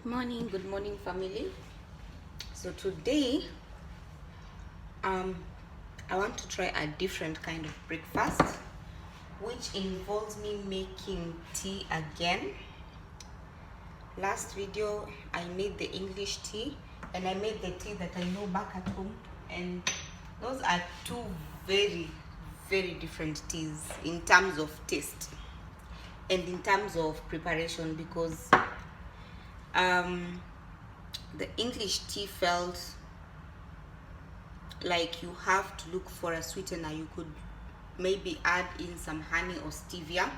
Good morning family. So today I want to try a different kind of breakfast which involves me making tea again. Last video I made the English tea and I made the tea that I know back at home, and those are two very different teas in terms of taste and in terms of preparation, because the English tea felt like you have to look for a sweetener. You could maybe add in some honey or stevia,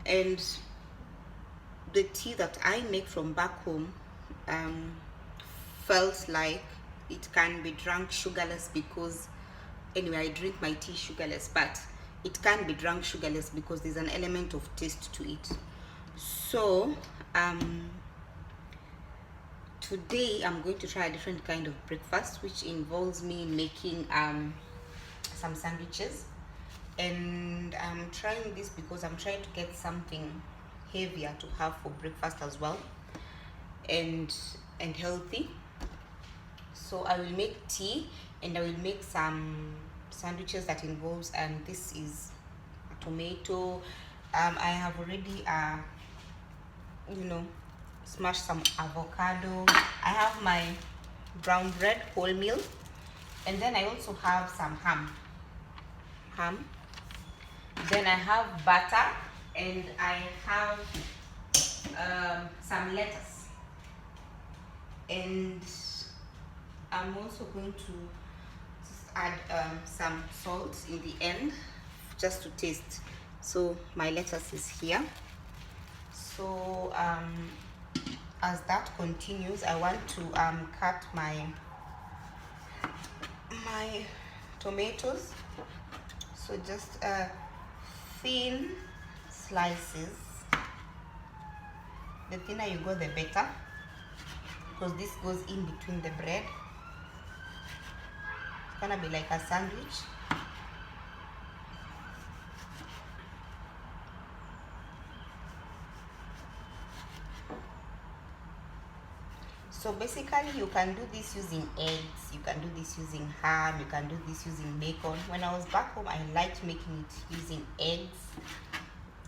and the tea that I make from back home felt like it can be drunk sugarless, because anyway I drink my tea sugarless, but it can be drunk sugarless because there's an element of taste to it. So today I'm going to try a different kind of breakfast which involves me making some sandwiches, and I'm trying this because I'm trying to get something heavier to have for breakfast as well, and healthy. So I will make tea and I will make some sandwiches that involves, and this is a tomato. I have already smash some avocado. I have my brown bread, wholemeal, and then I also have some ham. Then I have butter, and I have some lettuce, and I'm also going to just add some salt in the end just to taste. So my lettuce is here. So as that continues, I want to cut my tomatoes, so just thin slices. The thinner you go, the better, because this goes in between the bread. It's gonna be like a sandwich. So basically you can do this using eggs, you can do this using ham, you can do this using bacon. When I was back home, I liked making it using eggs.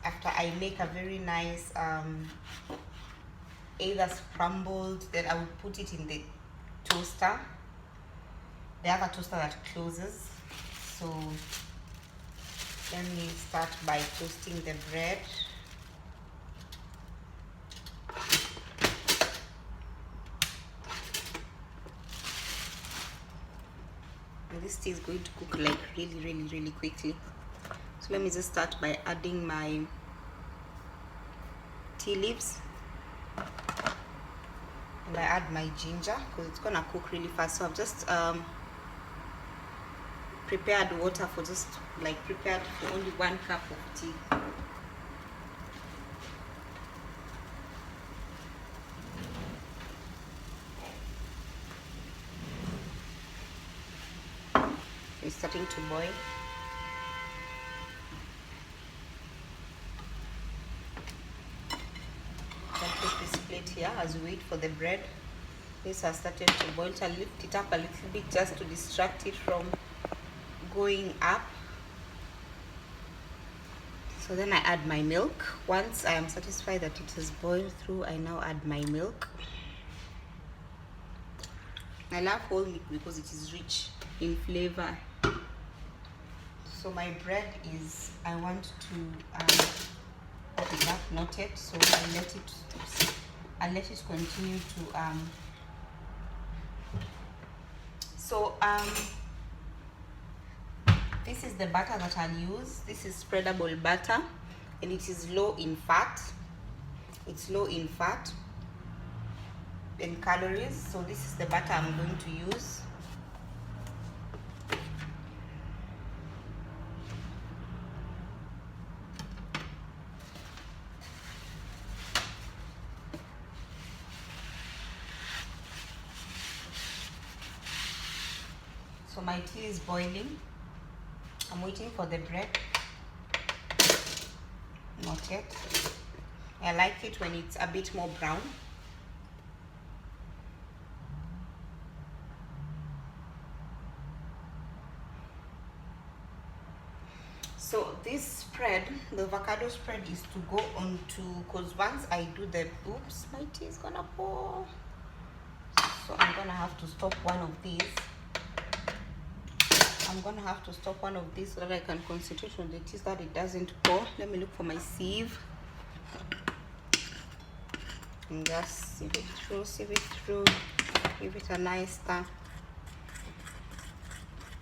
After I make a very nice either scrambled, then I would put it in the toaster, the other toaster that closes. So let me start by toasting the bread. And this tea is going to cook like really quickly. So let me just start by adding my tea leaves, and I add my ginger because it's gonna cook really fast. So I've just prepared water for prepared for only 1 cup of tea. It's starting to boil. I'll take this plate here as we wait for the bread. This has started to boil. I'll lift it up a little bit just to distract it from going up. So then I add my milk. Once I am satisfied that it has boiled through, I now add my milk. I love whole milk because it is rich in flavor. So my bread is, I want to pop it up, not yet. So I let it continue to this is the butter that I'll use. This is spreadable butter, and it is low in fat. It's low in fat and calories. So this is the butter I'm going to use. So my tea is boiling. I'm waiting for the bread. Not yet. I like it when it's a bit more brown. spread, the avocado spread, is to go onto, because once I do the, oops, my tea is gonna pour. So I'm gonna have to stop one of these. I'm gonna have to stop one of these so that I can concentrate on the tea so that it doesn't pour. Let me look for my sieve. And just sieve it through, give it a nice stir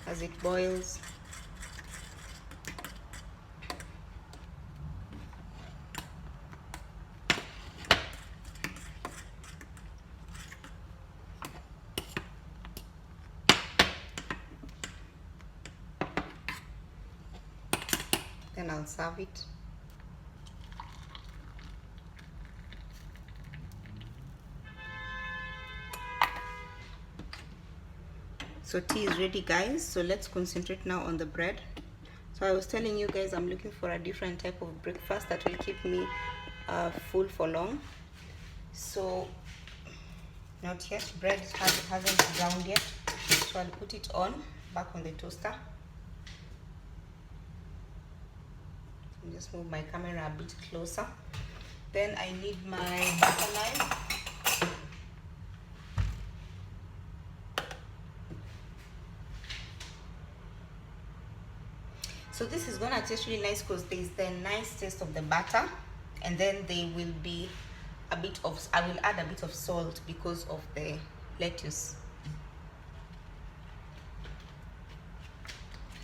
as it boils. Then I'll serve it. So tea is ready, guys. So let's concentrate now on the bread. So I was telling you guys I'm looking for a different type of breakfast that will keep me full for long. So not yet, bread hasn't browned yet. So I'll put it on, back on the toaster. I'll just move my camera a bit closer. Then I need my butter knife. So this is gonna taste really nice because there's the nice taste of the butter, and then there will be a bit of, I will add a bit of salt because of the lettuce.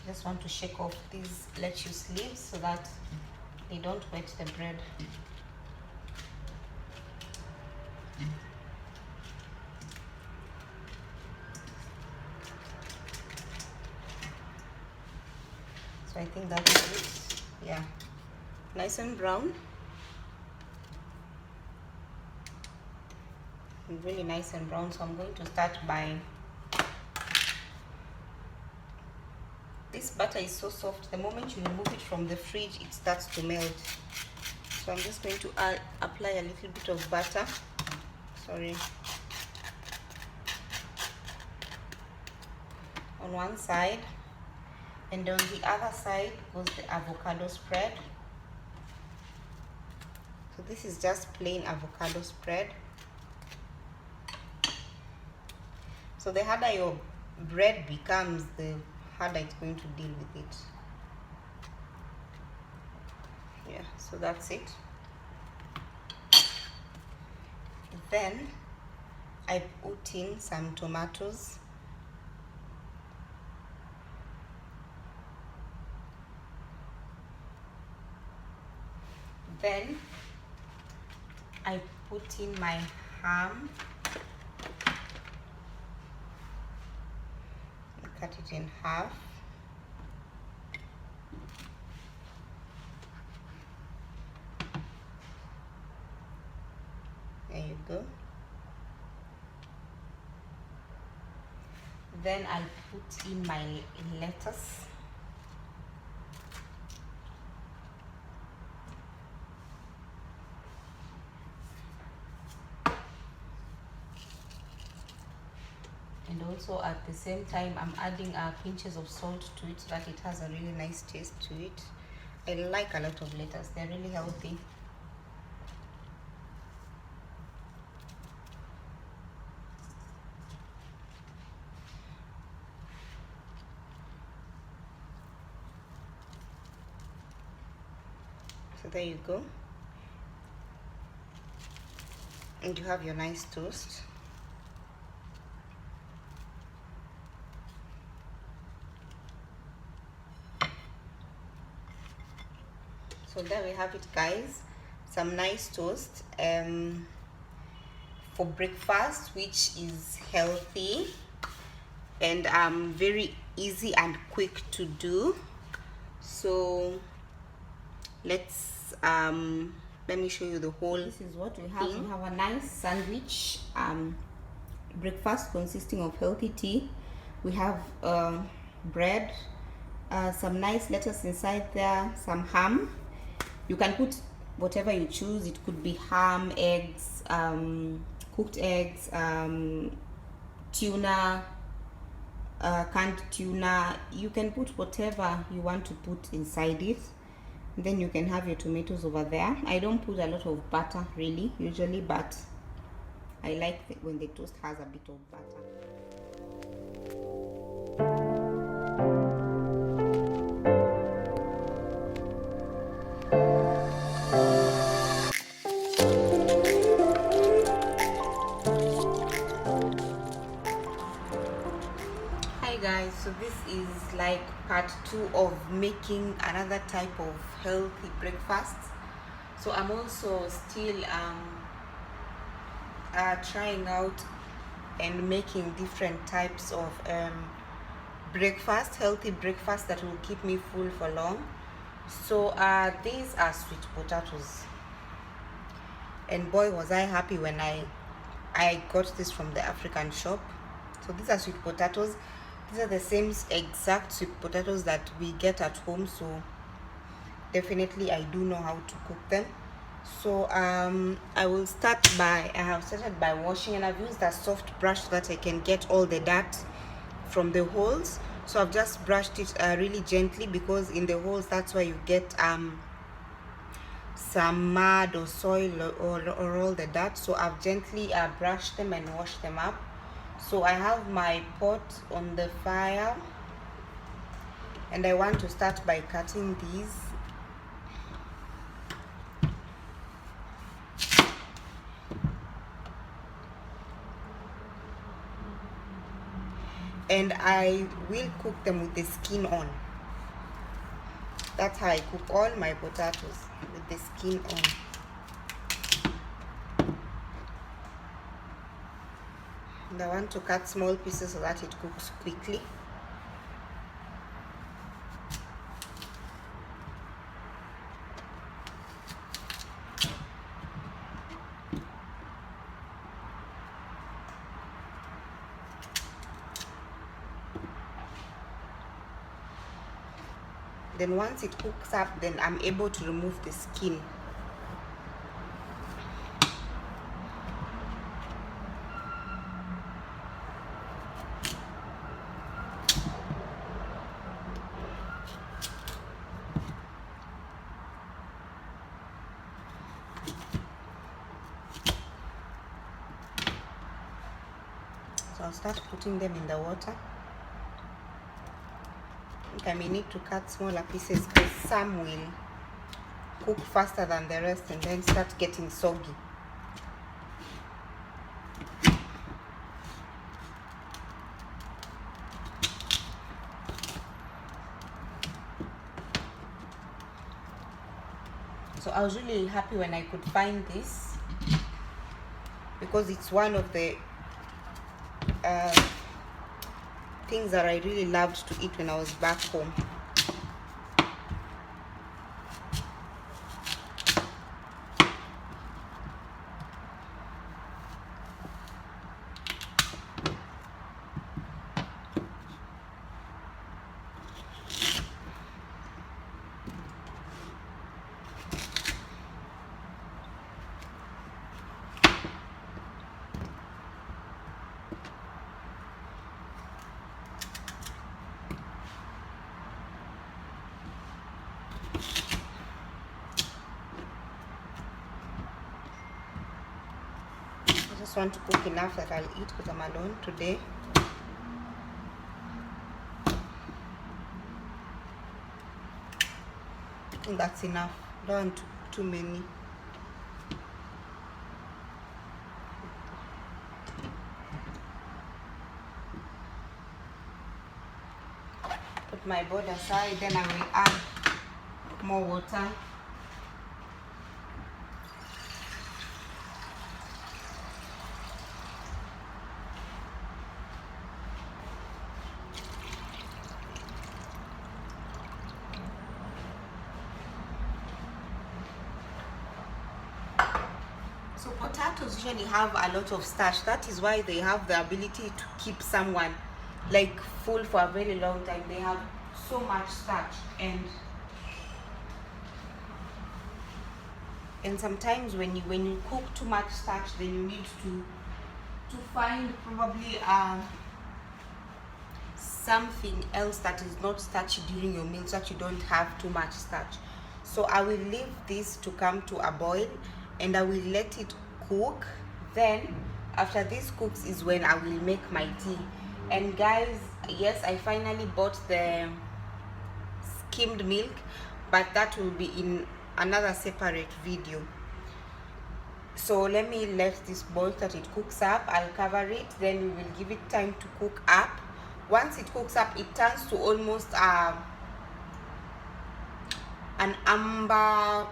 Just want to shake off these lettuce leaves so that they don't wet the bread. So I think that is it. Yeah, nice and brown. And really nice and brown. So I'm going to start by, this butter is so soft. The moment you remove it from the fridge, it starts to melt. So I'm just going to apply a little bit of butter. Sorry. On one side. And on the other side goes the avocado spread. So this is just plain avocado spread. So the harder your bread becomes, the harder it's going to deal with it. Yeah, so that's it. Then I put in some tomatoes. Then I put in my ham. Cut it in half. There you go. Then I'll put in my lettuce. And also at the same time I'm adding pinches of salt to it so that it has a really nice taste to it. I like a lot of lettuce, they're really healthy. So there you go. And you have your nice toast. So there we have it, guys. Some nice toast for breakfast, which is healthy and very easy and quick to do. So let's let me show you the whole. This is what we have. We have a nice sandwich breakfast consisting of healthy tea. We have bread, some nice lettuce inside there, some ham. You can put whatever you choose. It could be ham, eggs, cooked eggs, tuna, canned tuna. You can put whatever you want to put inside it. Then you can have your tomatoes over there. I don't put a lot of butter really usually, but I like when the toast has a bit of butter. Hi guys, so this is like part 2 of making another type of healthy breakfast. So I'm also still trying out and making different types of healthy breakfast that will keep me full for long. So these are sweet potatoes, and boy was I happy when I got this from the African shop. So these are sweet potatoes. These are the same exact sweet potatoes that we get at home, so definitely I do know how to cook them. So I have started by washing, and I've used a soft brush so that I can get all the dirt from the holes. So I've just brushed it really gently, because in the holes that's where you get some mud or soil or all the dirt. So I've gently brushed them and washed them up. So I have my pot on the fire, and I want to start by cutting these. And I will cook them with the skin on. That's how I cook all my potatoes, with the skin on. And I want to cut small pieces so that it cooks quickly. Then once it cooks up, then I'm able to remove the skin. So I'll start putting them in the water. I may need to cut smaller pieces because some will cook faster than the rest and then start getting soggy. So I was really happy when I could find this, because it's one of the things that I really loved to eat when I was back home. I just want to cook enough that I'll eat because I'm alone today. I think that's enough. Don't want too many. Put my board aside, then I will add more water. So potatoes usually have a lot of starch. That is why they have the ability to keep someone like full for a very long time. They have so much starch, and sometimes when you cook too much starch, then you need to find probably something else that is not starchy during your meal, so that you don't have too much starch. So I will leave this to come to a boil and I will let it cook. Then after this cooks is when I will make my tea. And guys, yes, I finally bought the skimmed milk, but that will be in another separate video. So let me let this boil that it cooks up. I'll cover it, then we will give it time to cook up. Once it cooks up, it turns to almost an amber,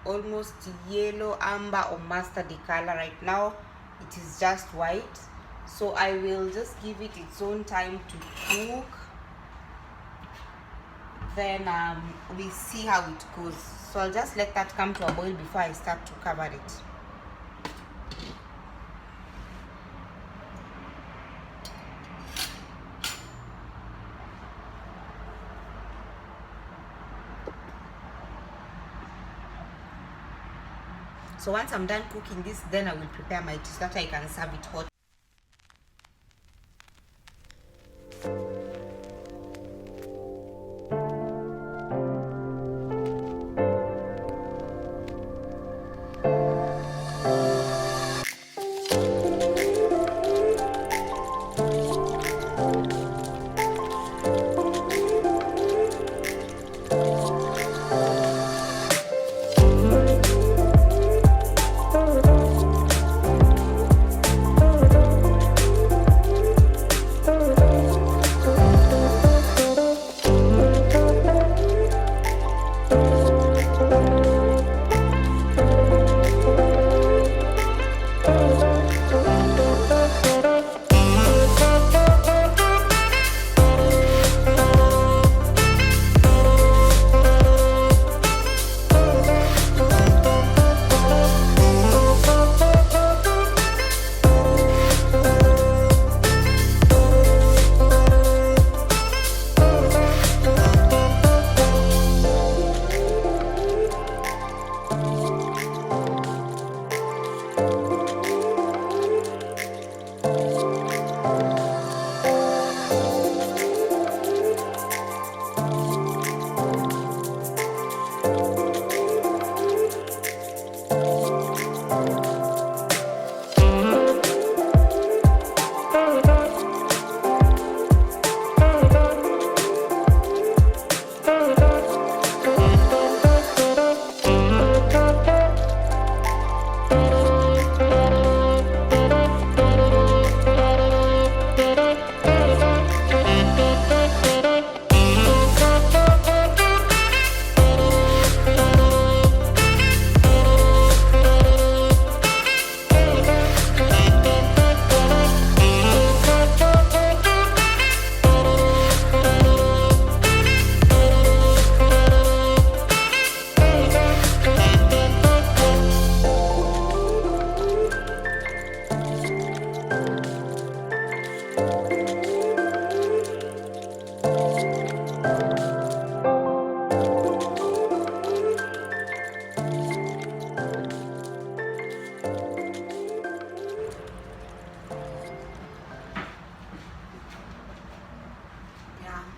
almost yellow amber or mustardy color. Right now it is just white, so I will just give it its own time to cook. Then we see how it goes. So I'll just let that come to a boil before I start to cover it. So once I'm done cooking this, then I will prepare my tea so that I can serve it hot.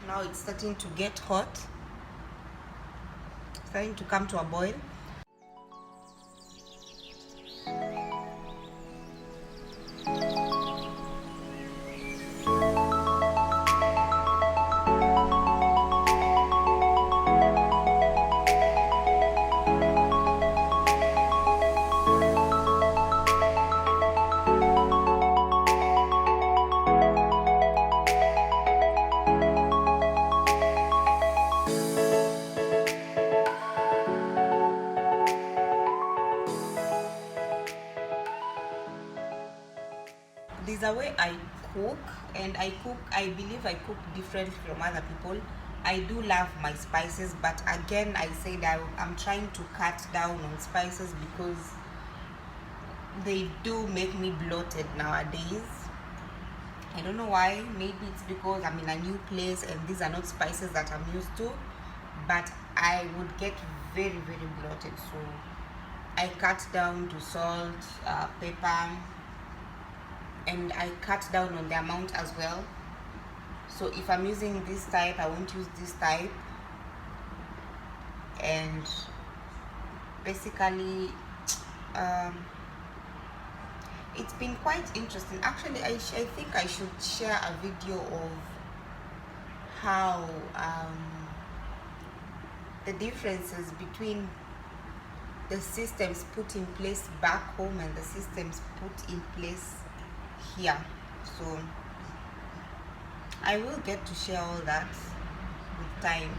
Now it's starting to get hot, starting to come to a boil. There's a way I cook, and I believe I cook differently from other people. I do love my spices, but again, I said I'm trying to cut down on spices because they do make me bloated nowadays. I don't know why. Maybe it's because I'm in a new place and these are not spices that I'm used to, but I would get very, very bloated. So I cut down to salt, pepper, and I cut down on the amount as well. So if I'm using this type, I won't use this type, and basically it's been quite interesting. Actually, I think I should share a video of how the differences between the systems put in place back home and the systems put in place here. So I will get to share all that with time.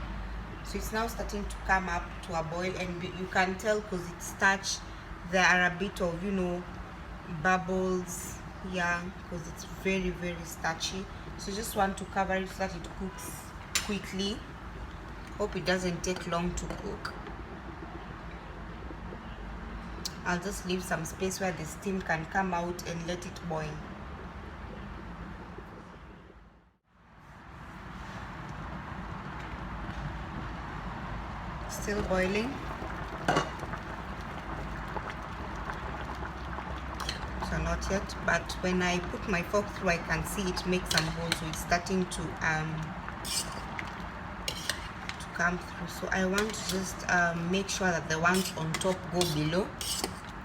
So it's now starting to come up to a boil, and you can tell because it's starch. There are a bit of, you know, bubbles here because it's very, very starchy. So you just want to cover it so that it cooks quickly. Hope it doesn't take long to cook. I'll just leave some space where the steam can come out and let it boil. Still boiling. So not yet, but when I put my fork through, I can see it make some holes, so it's starting to come through. So I want to just make sure that the ones on top go below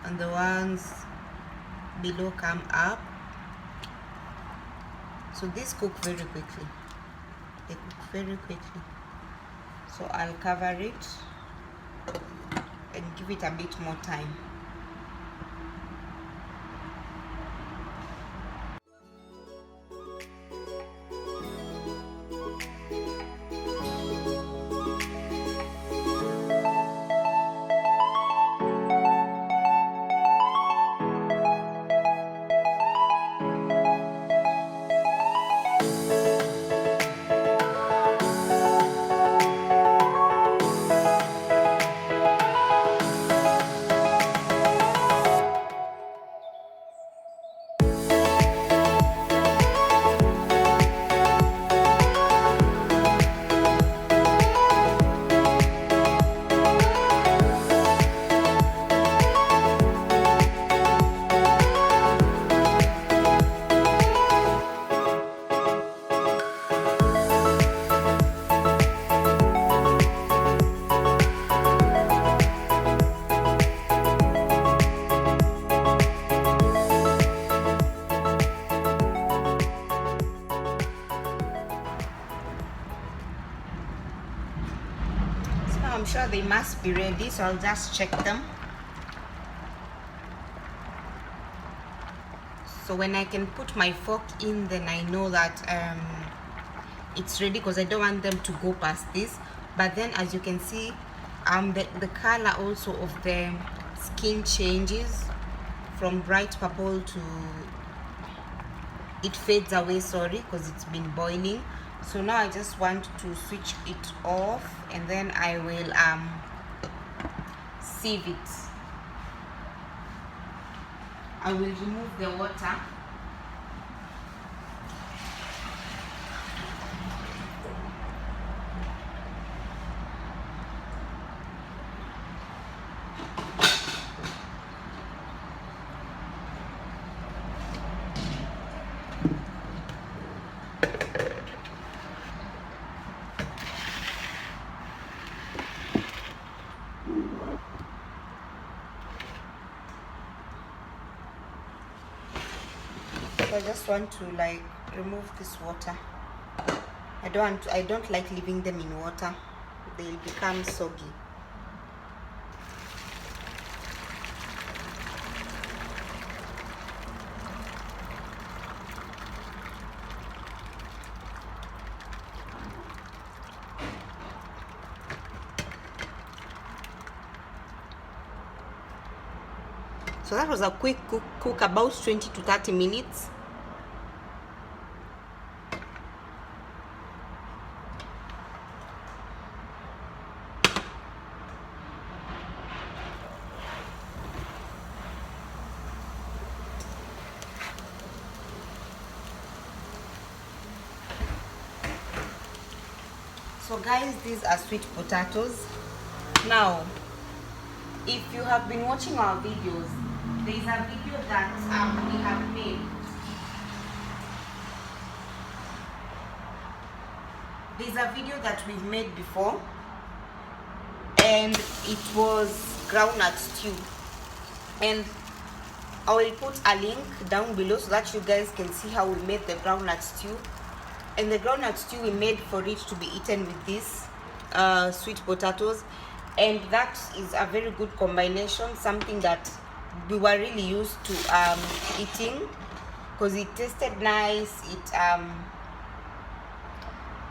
and the ones below come up. So these cook very quickly. They cook very quickly. So I'll cover it and give it a bit more time. I'm sure they must be ready, so I'll just check them. So when I can put my fork in, then I know that it's ready, because I don't want them to go past this. But then, as you can see, the color also of the skin changes from bright purple to it fades away, sorry, because it's been boiling. So now I just want to switch it off, and then I will sieve it. I will remove the water. So I just want to like remove this water. I don't like leaving them in water. They'll become soggy. So that was a quick cook, about 20 to 30 minutes. So guys, these are sweet potatoes. Now, if you have been watching our videos, there is a video that we have made. There's a video that we've made before, and it was groundnut stew. And I will put a link down below so that you guys can see how we made the groundnut stew. And the groundnut stew we made for it to be eaten with these sweet potatoes, and that is a very good combination, something that we were really used to eating, because it tasted nice.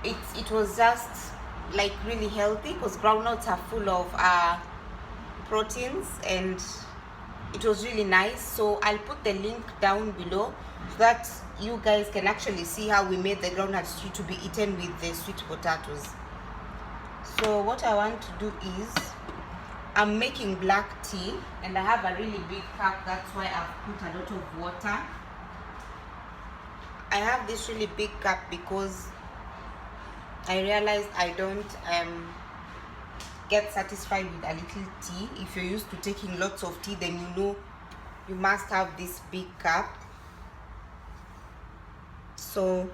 It was just like really healthy, because groundnuts are full of proteins, and it was really nice. So I'll put the link down below so that you guys can actually see how we made the groundnut stew to be eaten with the sweet potatoes. So what I want to do is, I'm making black tea, and I have a really big cup. That's why I've put a lot of water. I have this really big cup because I realized I don't get satisfied with a little tea. If you're used to taking lots of tea, then you know you must have this big cup. So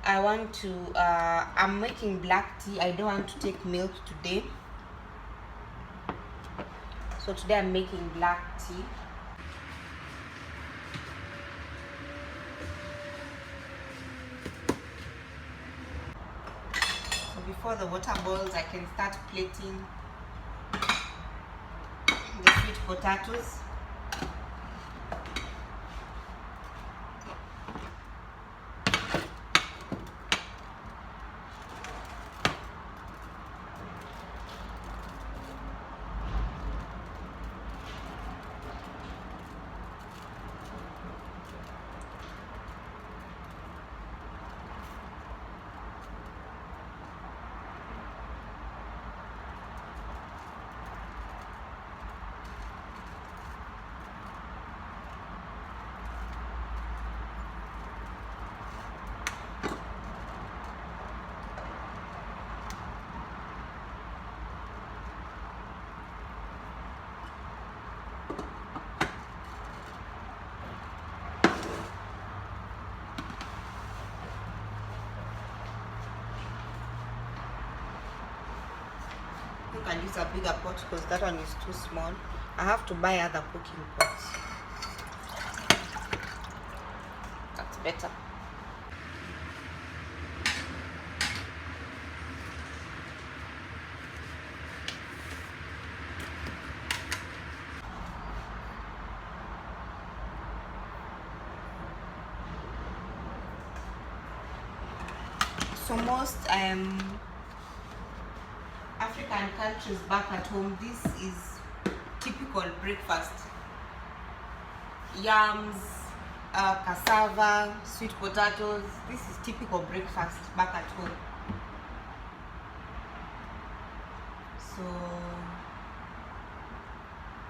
I want to I'm making black tea. I don't want to take milk today, so today I'm making black tea. So before the water boils, I can start plating the sweet potatoes. I can use a bigger pot because that one is too small. I have to buy other cooking pots. That's better. So most African countries back at home, this is typical breakfast. Yams, cassava, sweet potatoes. This is typical breakfast back at home. So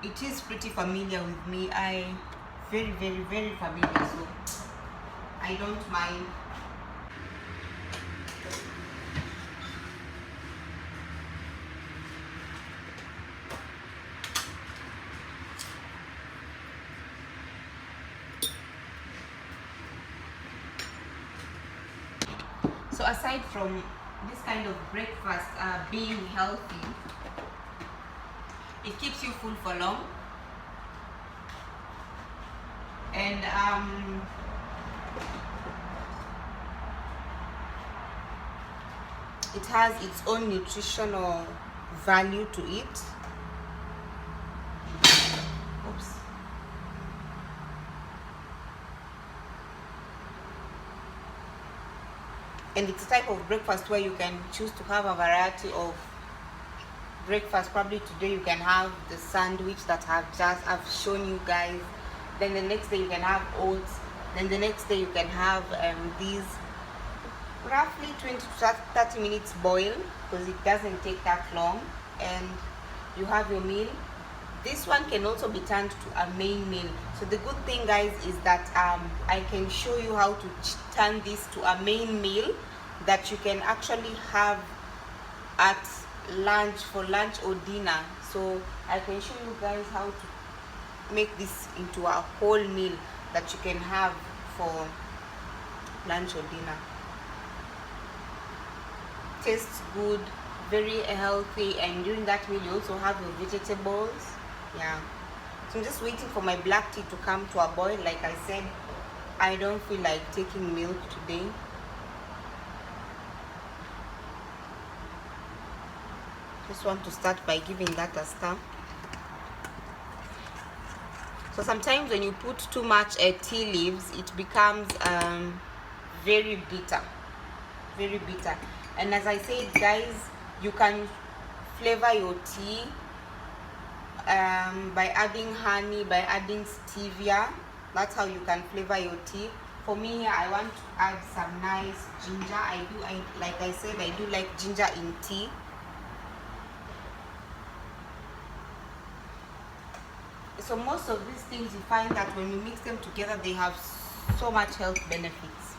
it is pretty familiar with me. Very familiar, so I don't mind. So aside from this kind of breakfast being healthy, it keeps you full for long, and it has its own nutritional value to it. Oops. And it's a type of breakfast where you can choose to have a variety of breakfast. Probably today you can have the sandwich that I've shown you guys. Then the next day you can have oats. Then the next day you can have these roughly 20 to 30 minutes boil, because it doesn't take that long, and you have your meal. This one can also be turned to a main meal. So the good thing, guys, is that I can show you how to turn this to a main meal that you can actually have at lunch, for lunch or dinner. So I can show you guys how to make this into a whole meal that you can have for lunch or dinner. Tastes good, very healthy, and during that meal you also have your vegetables. Yeah, so I'm just waiting for my black tea to come to a boil. Like I said, I don't feel like taking milk today. Just want to start by giving that a stir. So sometimes when you put too much tea leaves, it becomes very bitter, very bitter. And as I said, guys, you can flavor your tea by adding honey, by adding stevia. That's how you can flavor your tea. For me, I want to add some nice ginger. Like I said, I do like ginger in tea. So most of these things, you find that when you mix them together, they have so much health benefits.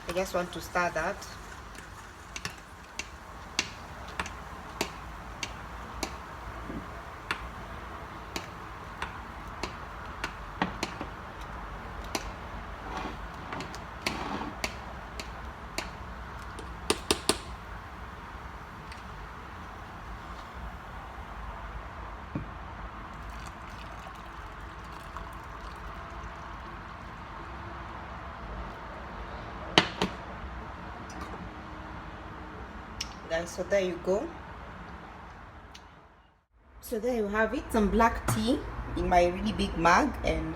I just want to stir that. Guys, so there you go. So there you have it, some black tea in my really big mug and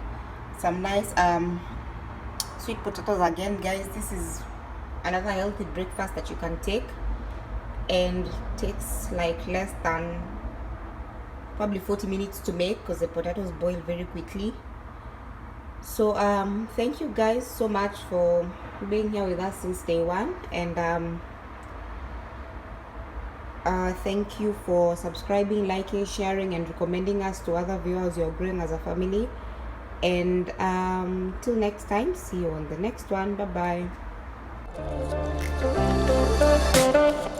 some nice sweet potatoes. Again, guys, this is another healthy breakfast that you can take, and takes like less than probably 40 minutes to make because the potatoes boil very quickly. So thank you guys so much for being here with us since day one, and thank you for subscribing, liking, sharing, and recommending us to other viewers. You're growing as a family. And till next time, see you on the next one. Bye bye.